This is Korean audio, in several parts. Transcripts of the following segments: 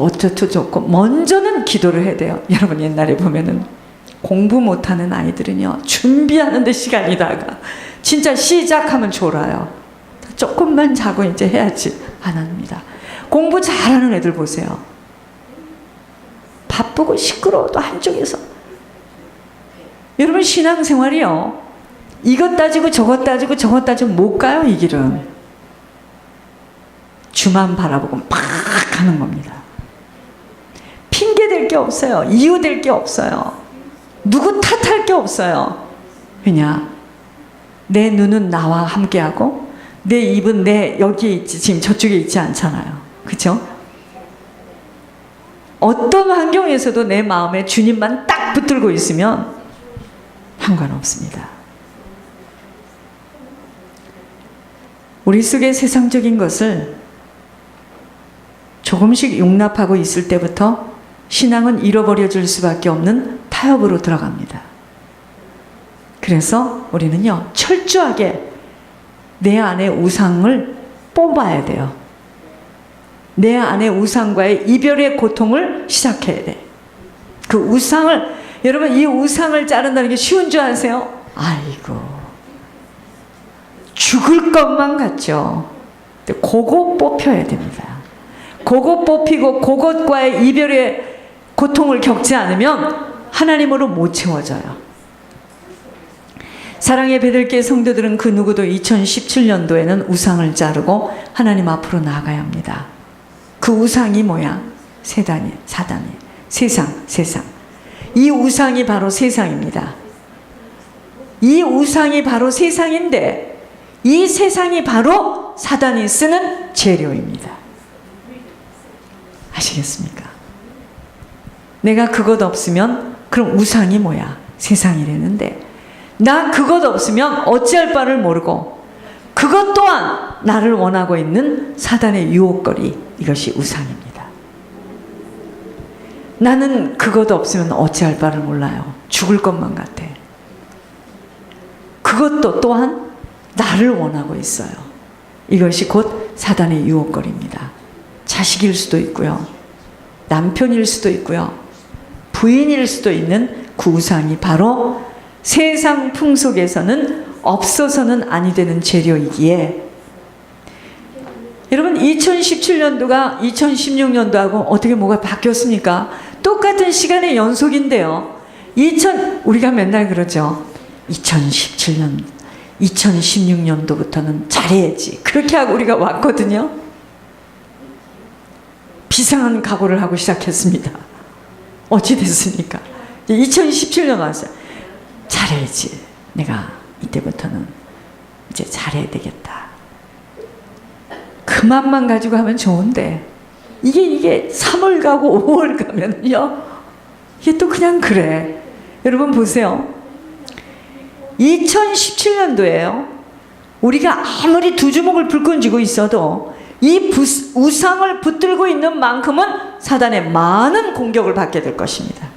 좋고 어쩌고 좋고 먼저는 기도를 해야 돼요. 여러분 옛날에 보면은 공부 못하는 아이들은요 준비하는데 시간이 나가. 진짜 시작하면 졸아요. 조금만 자고 이제 해야지. 안 합니다. 공부 잘하는 애들 보세요. 바쁘고 시끄러워도 한쪽에서. 여러분 신앙생활이요 이것 따지고 저것 따지고 저것 따지고 못 가요. 이 길은 주만 바라보고 막 하는 겁니다. 핑계 댈 게 없어요. 이유 댈 게 없어요. 누구 탓할 게 없어요. 왜냐? 내 눈은 나와 함께하고 내 입은 내 여기에 있지 지금 저쪽에 있지 않잖아요. 그렇죠? 어떤 환경에서도 내 마음에 주님만 딱 붙들고 있으면 상관없습니다. 우리 속에 세상적인 것을 조금씩 용납하고 있을 때부터 신앙은 잃어버려질 수밖에 없는 타협으로 들어갑니다. 그래서 우리는요 철저하게 내 안의 우상을 뽑아야 돼요. 내 안의 우상과의 이별의 고통을 시작해야 돼. 그 우상을 여러분 이 우상을 자른다는 게 쉬운 줄 아세요? 아이고 죽을 것만 같죠. 근데 그거 뽑혀야 됩니다. 그거 뽑히고 그것과의 이별의 고통을 겪지 않으면 하나님으로 못 채워져요. 사랑의 베들게 성도들은 그 누구도 2017년도에는 우상을 자르고 하나님 앞으로 나아가야 합니다. 그 우상이 뭐야? 사단이 세상. 이 우상이 바로 세상입니다. 이 우상이 바로 세상인데 이 세상이 바로 사단이 쓰는 재료입니다. 아시겠습니까? 내가 그것 없으면 그럼 우상이 뭐야? 세상이라는데 나 그것 없으면 어찌할 바를 모르고 그것 또한 나를 원하고 있는 사단의 유혹거리 이것이 우상입니다. 나는 그것 없으면 어찌할 바를 몰라요. 죽을 것만 같아. 그것도 또한 나를 원하고 있어요. 이것이 곧 사단의 유혹거리입니다. 자식일 수도 있고요. 남편일 수도 있고요. 부인일 수도 있는 그 우상이 바로 세상 풍속에서는 없어서는 아니 되는 재료이기에 여러분 2017년도가 2016년도하고 어떻게 뭐가 바뀌었습니까? 똑같은 시간의 연속인데요. 우리가 맨날 그러죠. 2017년, 2016년도부터는 잘해야지. 그렇게 하고 우리가 왔거든요. 비상한 각오를 하고 시작했습니다. 어찌 됐습니까? 2017년 왔어요. 잘해야지. 내가 이때부터는 이제 잘해야 되겠다. 그 맘만 가지고 하면 좋은데 이게 3월 가고 5월 가면요 이게 또 그냥 그래. 여러분 보세요. 2017년도에요. 우리가 아무리 두 주먹을 불끈 쥐고 있어도 이 우상을 붙들고 있는 만큼은 사단의 많은 공격을 받게 될 것입니다.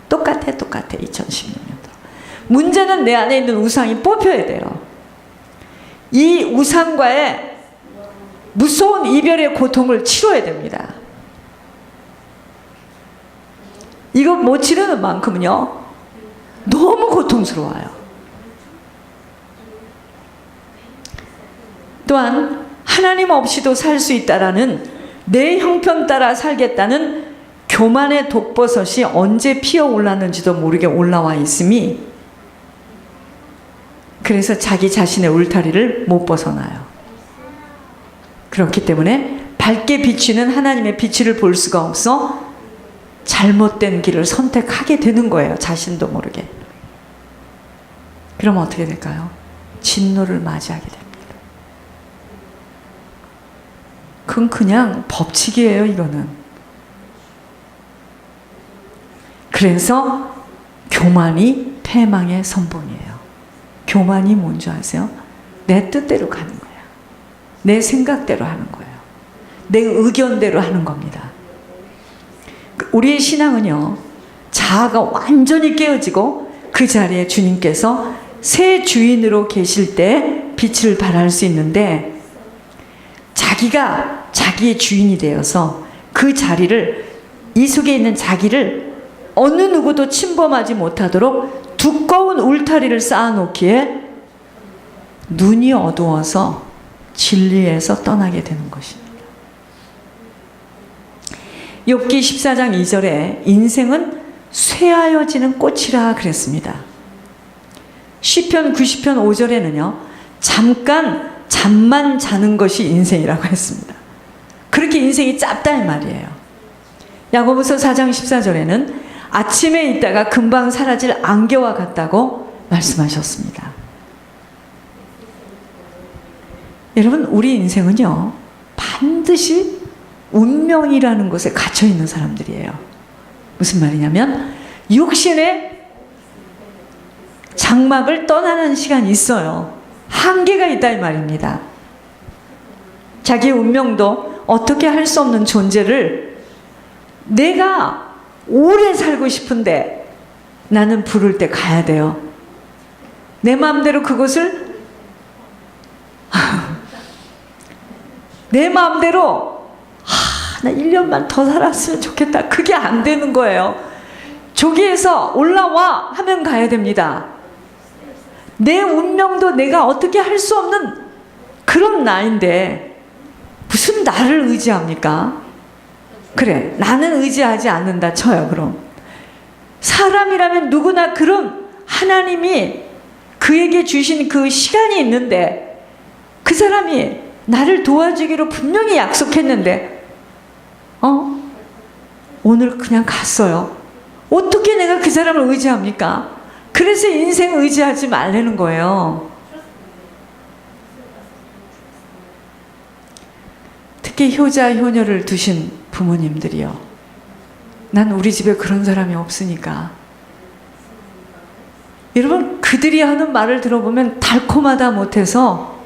똑같아 2016년도. 문제는 내 안에 있는 우상이 뽑혀야 돼요. 이 우상과의 무서운 이별의 고통을 치러야 됩니다. 이거 못 치르는 만큼은요 너무 고통스러워요. 또한 하나님 없이도 살 수 있다라는 내 형편 따라 살겠다는 교만의 독버섯이 언제 피어올랐는지도 모르게 올라와 있음이 그래서 자기 자신의 울타리를 못 벗어나요. 그렇기 때문에 밝게 비치는 하나님의 빛을 볼 수가 없어 잘못된 길을 선택하게 되는 거예요. 자신도 모르게. 그럼 어떻게 될까요? 진노를 맞이하게 됩니다. 그건 그냥 법칙이에요. 이거는. 그래서 교만이 패망의 선봉이에요. 교만이 뭔지 아세요? 내 뜻대로 가는 거예요. 내 생각대로 하는 거예요. 내 의견대로 하는 겁니다. 우리의 신앙은요 자아가 완전히 깨어지고 그 자리에 주님께서 새 주인으로 계실 때 빛을 발할 수 있는데 자기가 자기의 주인이 되어서 그 자리를, 이 속에 있는 자기를 어느 누구도 침범하지 못하도록 두꺼운 울타리를 쌓아놓기에 눈이 어두워서 진리에서 떠나게 되는 것입니다. 욥기 14장 2절에 인생은 쇠하여지는 꽃이라 그랬습니다. 시편 90편 5절에는요, 잠깐 잠만 자는 것이 인생이라고 했습니다. 그렇게 인생이 짧다 이 말이에요. 야고보서 4장 14절에는 아침에 있다가 금방 사라질 안개와 같다고 말씀하셨습니다. 여러분, 우리 인생은요, 반드시 운명이라는 곳에 갇혀 있는 사람들이에요. 무슨 말이냐면 육신의 장막을 떠나는 시간이 있어요. 한계가 있다 이 말입니다. 자기의 운명도 어떻게 할 수 없는 존재를 내가 오래 살고 싶은데 나는 부를 때 가야 돼요. 내 마음대로 그곳을 내 마음대로 나 1년만 더 살았으면 좋겠다. 그게 안 되는 거예요. 저기에서 올라와 하면 가야 됩니다. 내 운명도 내가 어떻게 할 수 없는 그런 나인데 무슨 나를 의지합니까? 그래, 나는 의지하지 않는다 쳐요. 그럼 사람이라면 누구나 그런 하나님이 그에게 주신 그 시간이 있는데 그 사람이 나를 도와주기로 분명히 약속했는데 오늘 그냥 갔어요. 어떻게 내가 그 사람을 의지합니까? 그래서 인생 의지하지 말라는 거예요. 특히 효자 효녀를 두신 부모님들이요, 난 우리 집에 그런 사람이 없으니까. 여러분, 그들이 하는 말을 들어보면 달콤하다 못해서,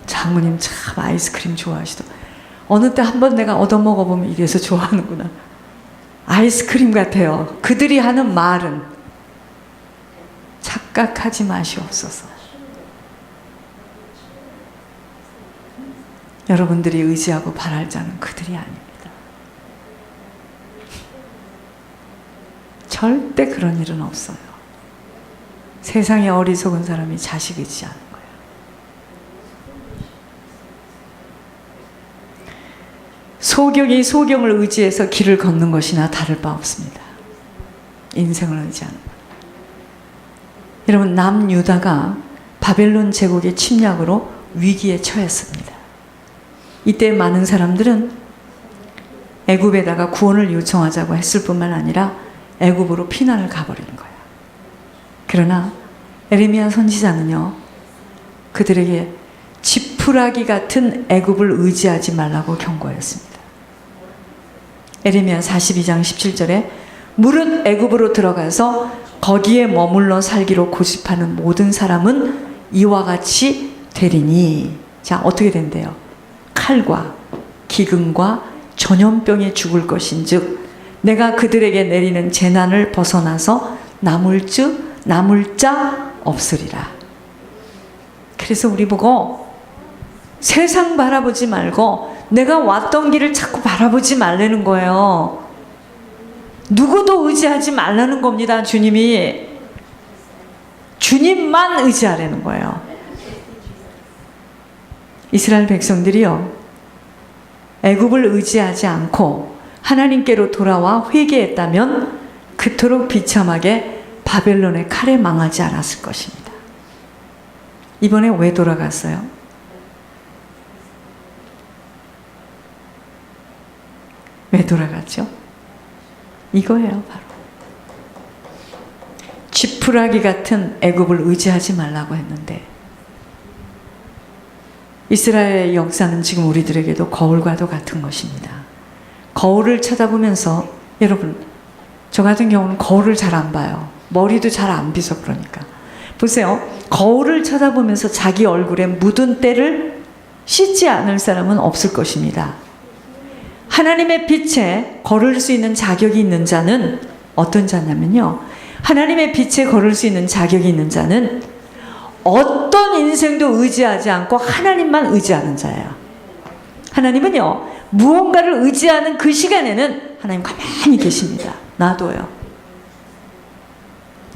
장모님 참 아이스크림 좋아하시더. 어느 때 한번 내가 얻어먹어보면 이래서 좋아하는구나. 아이스크림 같아요. 그들이 하는 말은. 착각하지 마시옵소서. 여러분들이 의지하고 바랄 자는 그들이 아닙니다. 절대 그런 일은 없어요. 세상에 어리석은 사람이 자식 의지하는 거예요. 소경이 소경을 의지해서 길을 걷는 것이나 다를 바 없습니다. 인생을 의지하는 거예요. 여러분, 남유다가 바벨론 제국의 침략으로 위기에 처했습니다. 이때 많은 사람들은 애굽에다가 구원을 요청하자고 했을 뿐만 아니라 애굽으로 피난을 가버리는 거예요. 그러나 에레미야 선지자는요, 그들에게 지푸라기 같은 애굽을 의지하지 말라고 경고했습니다. 에레미야 42장 17절에 무릇 애굽으로 들어가서 거기에 머물러 살기로 고집하는 모든 사람은 이와 같이 되리니. 자, 어떻게 된대요? 칼과 기근과 전염병에 죽을 것인즉 내가 그들에게 내리는 재난을 벗어나서 남을 자 없으리라. 그래서 우리 보고 세상 바라보지 말고 내가 왔던 길을 자꾸 바라보지 말라는 거예요. 누구도 의지하지 말라는 겁니다. 주님이. 주님만 의지하라는 거예요. 이스라엘 백성들이요, 애굽을 의지하지 않고 하나님께로 돌아와 회개했다면 그토록 비참하게 바벨론의 칼에 망하지 않았을 것입니다. 이번에 왜 돌아갔어요? 왜 돌아갔죠? 이거예요, 바로. 지푸라기 같은 애굽을 의지하지 말라고 했는데, 이스라엘의 역사는 지금 우리들에게도 거울과도 같은 것입니다. 거울을 쳐다보면서, 여러분, 저 같은 경우는 거울을 잘 안 봐요. 머리도 잘 안 빗어. 그러니까 보세요. 거울을 쳐다보면서 자기 얼굴에 묻은 때를 씻지 않을 사람은 없을 것입니다. 하나님의 빛에 걸을 수 있는 자격이 있는 자는 어떤 자냐면요, 하나님의 빛에 걸을 수 있는 자격이 있는 자는 어떤 인생도 의지하지 않고 하나님만 의지하는 자예요. 하나님은요, 무언가를 의지하는 그 시간에는 하나님 가만히 계십니다. 놔둬요.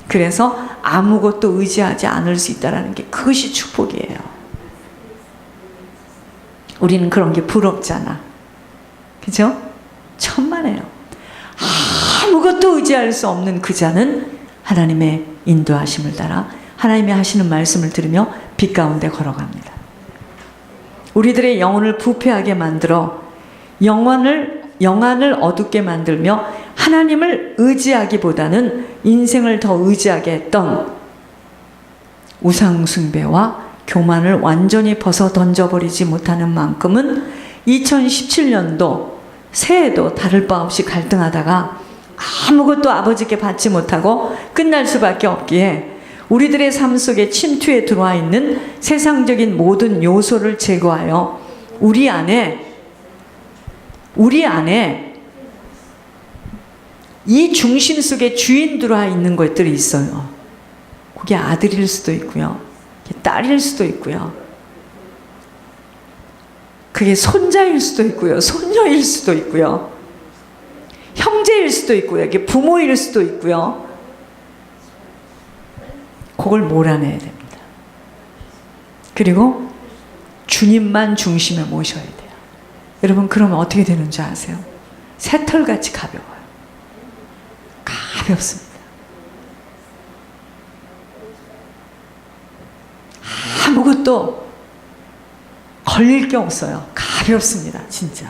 그래서 아무것도 의지하지 않을 수 있다는 게 그것이 축복이에요. 우리는 그런 게 부럽잖아. 그죠? 천만에요. 아무것도 의지할 수 없는 그 자는 하나님의 인도하심을 따라 하나님이 하시는 말씀을 들으며 빛 가운데 걸어갑니다. 우리들의 영혼을 부패하게 만들어 영안을 어둡게 만들며 하나님을 의지하기보다는 인생을 더 의지하게 했던 우상숭배와 교만을 완전히 벗어 던져버리지 못하는 만큼은 2017년도 새해도 다를 바 없이 갈등하다가 아무것도 아버지께 받지 못하고 끝날 수밖에 없기에 우리들의 삶 속에 침투해 들어와 있는 세상적인 모든 요소를 제거하여 우리 안에 이 중심 속에 주인 들어와 있는 것들이 있어요. 그게 아들일 수도 있고요. 그게 딸일 수도 있고요. 그게 손자일 수도 있고요. 손녀일 수도 있고요. 형제일 수도 있고요. 이게 부모일 수도 있고요. 그걸 몰아내야 됩니다. 그리고 주님만 중심에 모셔야 돼요. 여러분, 그러면 어떻게 되는 줄 아세요? 새털같이 가벼워요. 가볍습니다. 아무것도 걸릴 게 없어요. 가볍습니다. 진짜.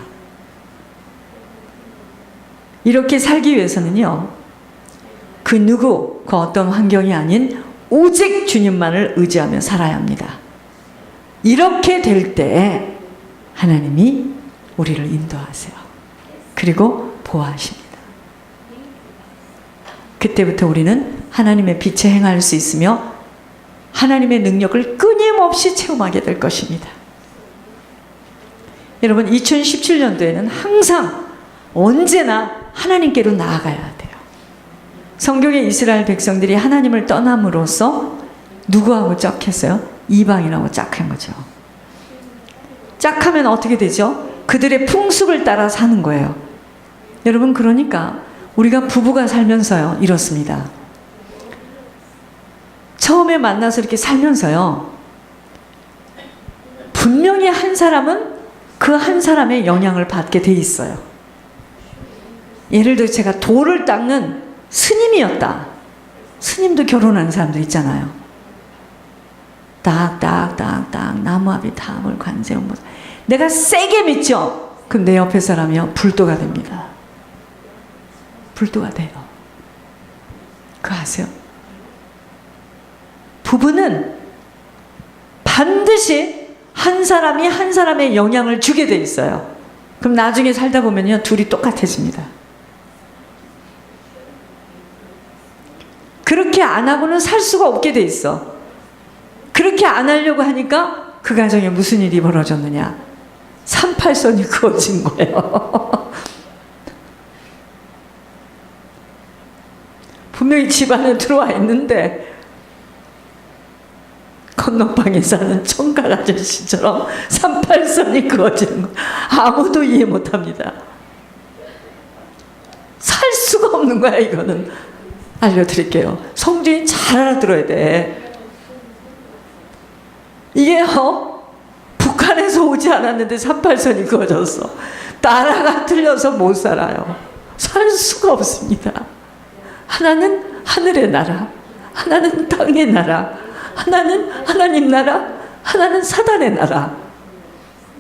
이렇게 살기 위해서는요, 그 어떤 환경이 아닌 오직 주님만을 의지하며 살아야 합니다. 이렇게 될 때 하나님이 우리를 인도하세요. 그리고 보호하십니다. 그때부터 우리는 하나님의 빛에 행할 수 있으며 하나님의 능력을 끊임없이 체험하게 될 것입니다. 여러분, 2017년도에는 항상 언제나 하나님께로 나아가야 돼요. 성경의 이스라엘 백성들이 하나님을 떠남으로써 누구하고 짝했어요? 이방인하고 짝한 거죠. 짝하면 어떻게 되죠? 그들의 풍습을 따라 사는 거예요. 여러분, 그러니까 우리가 부부가 살면서요, 이렇습니다. 처음에 만나서 이렇게 살면서요, 분명히 한 사람은 그 한 사람의 영향을 받게 돼 있어요. 예를 들어 제가 돌을 닦는 스님이었다. 스님도 결혼하는 사람도 있잖아요. 딱딱딱딱 나무아비 다물 관세음. 내가 세게 믿죠? 그럼 내 옆에 사람이요, 불도가 됩니다. 불도가 돼요. 그거 아세요? 부부는 반드시 한 사람이 한 사람의 영향을 주게 돼 있어요. 그럼 나중에 살다 보면요, 둘이 똑같아집니다. 그렇게 안 하고는 살 수가 없게 돼 있어. 그렇게 안 하려고 하니까 그 가정에 무슨 일이 벌어졌느냐? 38선이 그어진 거예요. 분명히 집 안에 들어와 있는데 건너방에 사는 청각 아저씨처럼 38선이 그어지는 거 아무도 이해 못합니다. 살 수가 없는 거야. 이거는 알려드릴게요. 성주인 잘 알아들어야 돼. 이게 북한에서 오지 않았는데 38선이 그어졌어. 나라가 틀려서 못 살아요. 살 수가 없습니다. 하나는 하늘의 나라, 하나는 땅의 나라, 하나는 하나님 나라, 하나는 사단의 나라.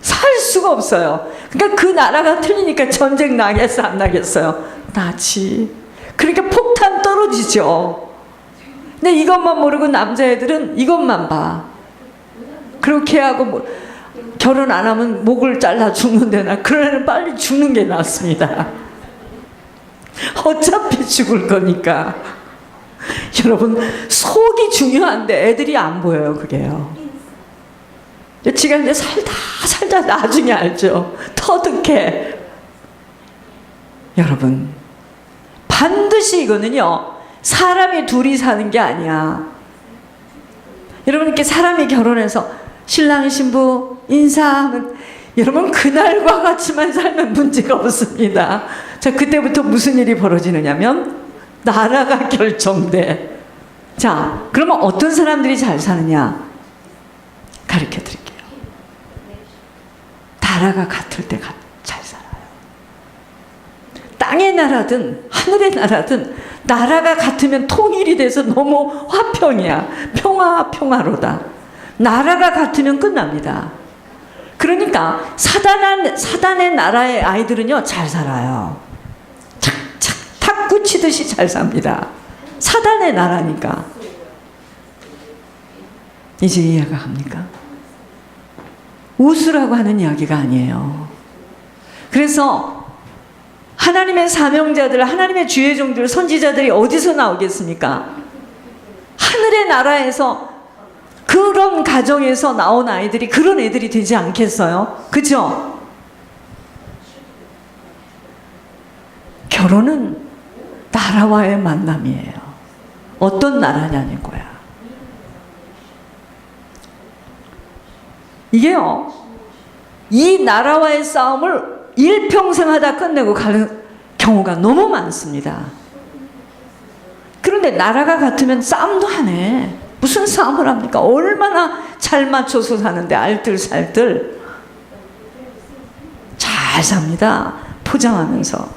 살 수가 없어요. 그러니까 그 나라가 틀리니까 전쟁 나겠어, 안 나겠어요? 나지. 그러니까 폭탄 떨어지죠. 근데 이것만 모르고 남자애들은 이것만 봐. 그렇게 하고 결혼 안 하면 목을 잘라 죽는데 나 그런 애는 빨리 죽는 게 낫습니다. 어차피 죽을 거니까. 여러분, 속이 중요한데 애들이 안 보여요. 그게요. 지가 이제 살다 나중에 알죠. 터득해. 여러분, 반드시 이거는요, 사람이 둘이 사는 게 아니야. 여러분, 이렇게 사람이 결혼해서 신랑 신부 인사하면 여러분 그날과 같이만 살면 문제가 없습니다. 자, 그때부터 무슨 일이 벌어지느냐면 나라가 결정돼. 자, 그러면 어떤 사람들이 잘 사느냐 가르쳐 드릴게요. 나라가 같을 때 잘 살아요. 땅의 나라든 하늘의 나라든 나라가 같으면 통일이 돼서 너무 화평이야. 평화로다. 나라가 같으면 끝납니다. 그러니까 사단의 나라의 아이들은요 잘 살아요. 착착 탁구 치듯이 잘 삽니다. 사단의 나라니까. 이제 이해가 갑니까? 웃으라고 하는 이야기가 아니에요. 그래서 하나님의 사명자들, 하나님의 주의 종들, 선지자들이 어디서 나오겠습니까? 하늘의 나라에서, 그런 가정에서 나온 아이들이 그런 애들이 되지 않겠어요? 그죠? 결혼은 나라와의 만남이에요. 어떤 나라냐는 거야. 이게요, 이 나라와의 싸움을 일평생 하다 끝내고 가는 경우가 너무 많습니다. 그런데 나라가 같으면 싸움도 안 해. 무슨 싸움을 합니까? 얼마나 잘 맞춰서 사는데 알뜰살뜰 잘 삽니다. 포장하면서.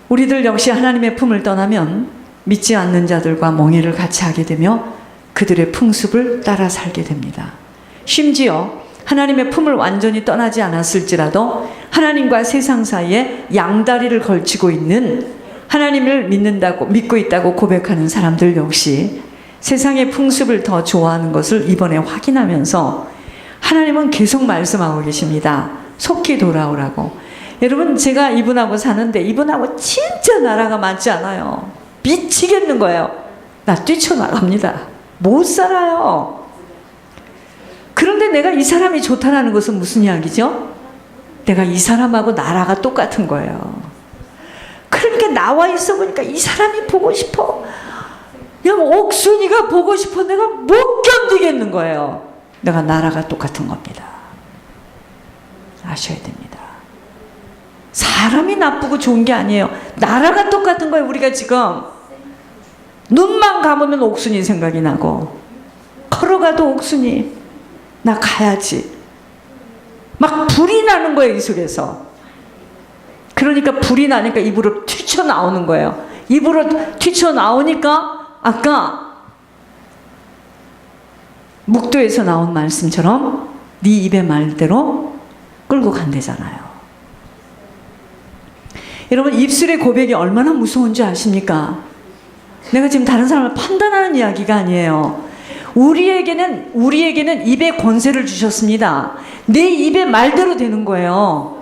우리들 역시 하나님의 품을 떠나면 믿지 않는 자들과 멍해를 같이 하게 되며 그들의 풍습을 따라 살게 됩니다. 심지어 하나님의 품을 완전히 떠나지 않았을지라도 하나님과 세상 사이에 양다리를 걸치고 있는, 하나님을 믿고 있다고 고백하는 사람들 역시 세상의 풍습을 더 좋아하는 것을 이번에 확인하면서 하나님은 계속 말씀하고 계십니다. 속히 돌아오라고. 여러분, 제가 이분하고 사는데 이분하고 진짜 나라가 맞지 않아요. 미치겠는 거예요. 나 뛰쳐나갑니다. 못 살아요. 그런데 내가 이 사람이 좋다라는 것은 무슨 이야기죠? 내가 이 사람하고 나라가 똑같은 거예요. 그러니까 나와 있어 보니까 이 사람이 보고 싶어. 그냥 옥순이가 보고 싶어. 내가 못 견디겠는 거예요. 내가 나라가 똑같은 겁니다. 아셔야 됩니다. 사람이 나쁘고 좋은 게 아니에요. 나라가 똑같은 거예요. 우리가 지금 눈만 감으면 옥순이 생각이 나고, 걸어가도 옥순이, 나 가야지. 막 불이 나는 거예요, 이 속에서. 그러니까 불이 나니까 입으로 튀쳐나오는 거예요. 입으로 튀쳐나오니까 아까 묵도에서 나온 말씀처럼 네 입의 말대로 끌고 간대잖아요. 여러분, 입술의 고백이 얼마나 무서운 줄 아십니까? 내가 지금 다른 사람을 판단하는 이야기가 아니에요. 우리에게는 입의 권세를 주셨습니다. 내 입의 말대로 되는 거예요.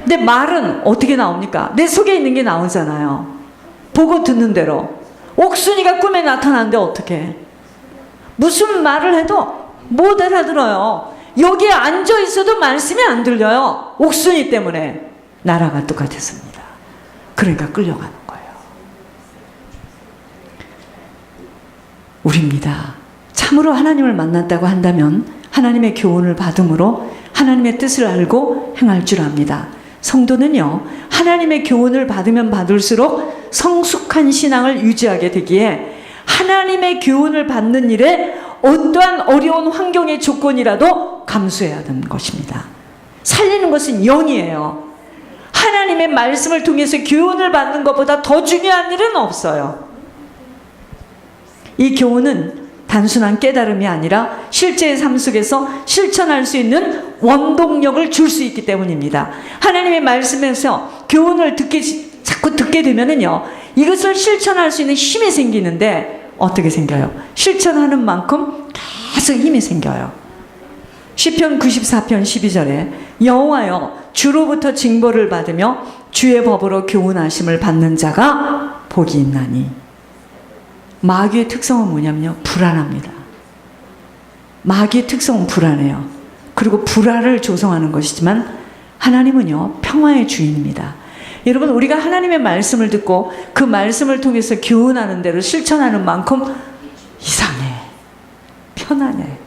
내 말은 어떻게 나옵니까? 내 속에 있는 게 나오잖아요. 보고 듣는 대로. 옥순이가 꿈에 나타나는데 어떻게? 무슨 말을 해도 못 알아들어요. 여기에 앉아 있어도 말씀이 안 들려요. 옥순이 때문에. 나라가 똑같았습니다. 그러니까 끌려가는 거예요. 우리입니다. 참으로 하나님을 만났다고 한다면 하나님의 교훈을 받음으로 하나님의 뜻을 알고 행할 줄 압니다. 성도는요, 하나님의 교훈을 받으면 받을수록 성숙한 신앙을 유지하게 되기에 하나님의 교훈을 받는 일에 어떠한 어려운 환경의 조건이라도 감수해야 하는 것입니다. 살리는 것은 영이에요. 하나님의 말씀을 통해서 교훈을 받는 것보다 더 중요한 일은 없어요. 이 교훈은 단순한 깨달음이 아니라 실제의 삶 속에서 실천할 수 있는 원동력을 줄 수 있기 때문입니다. 하나님의 말씀에서 교훈을 자꾸 듣게 되면은요, 이것을 실천할 수 있는 힘이 생기는데 어떻게 생겨요? 실천하는 만큼 계속 힘이 생겨요. 시편 94편 12절에 여호와여, 주로부터 징벌을 받으며 주의 법으로 교훈하심을 받는 자가 복이 있나니. 마귀의 특성은 뭐냐면요, 불안합니다. 마귀의 특성은 불안해요. 그리고 불안을 조성하는 것이지만 하나님은요, 평화의 주인입니다. 여러분, 우리가 하나님의 말씀을 듣고 그 말씀을 통해서 교훈하는 대로 실천하는 만큼 이상해, 편안해.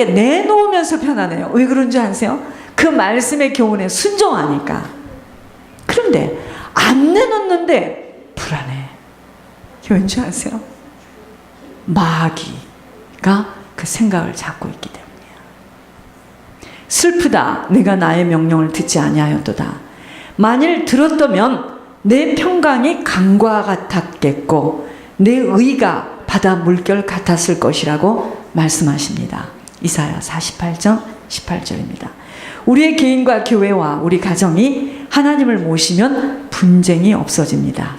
하나님께 내놓으면서 편안해요. 왜 그런 줄 아세요? 그 말씀의 교훈에 순종하니까. 그런데 안 내놓는데 불안해. 왠지 아세요? 마귀가 그 생각을 잡고 있기 때문이야. 슬프다. 내가 나의 명령을 듣지 아니하였도다. 만일 들었다면 내 평강이 강과 같았겠고 내 의가 바다 물결 같았을 것이라고 말씀하십니다. 이사야 48장 18절입니다. 우리의 개인과 교회와 우리 가정이 하나님을 모시면 분쟁이 없어집니다.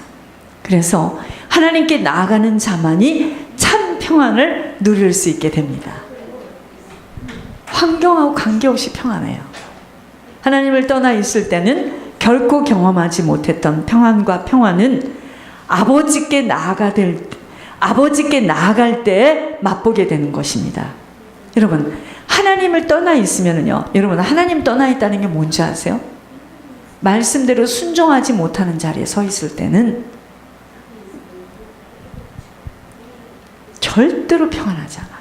그래서 하나님께 나아가는 자만이 참 평안을 누릴 수 있게 됩니다. 환경하고 관계없이 평안해요. 하나님을 떠나 있을 때는 결코 경험하지 못했던 평안과 평안은 아버지께 나아갈 때 맛보게 되는 것입니다. 여러분, 하나님을 떠나 있으면요, 여러분, 하나님 떠나 있다는 게 뭔지 아세요? 말씀대로 순종하지 못하는 자리에 서 있을 때는 절대로 평안하지 않아요.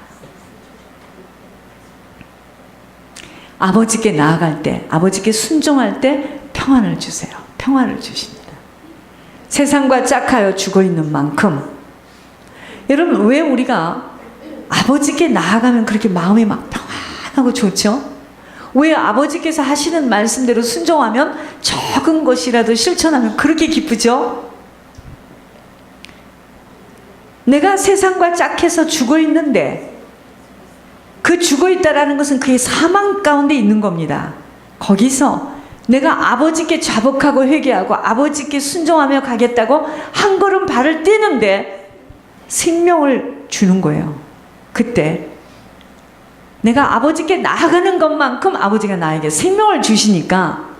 아버지께 나아갈 때, 아버지께 순종할 때 평안을 주세요. 평안을 주십니다. 세상과 짝하여 죽어있는 만큼, 여러분, 왜 우리가 아버지께 나아가면 그렇게 마음이 막 평안하고 좋죠? 왜 아버지께서 하시는 말씀대로 순종하면 적은 것이라도 실천하면 그렇게 기쁘죠? 내가 세상과 짝해서 죽어있는데 그 죽어있다라는 것은 그의 사망 가운데 있는 겁니다. 거기서 내가 아버지께 자복하고 회개하고 아버지께 순종하며 가겠다고 한 걸음 발을 떼는데 생명을 주는 거예요. 그때 내가 아버지께 나아가는 것만큼 아버지가 나에게 생명을 주시니까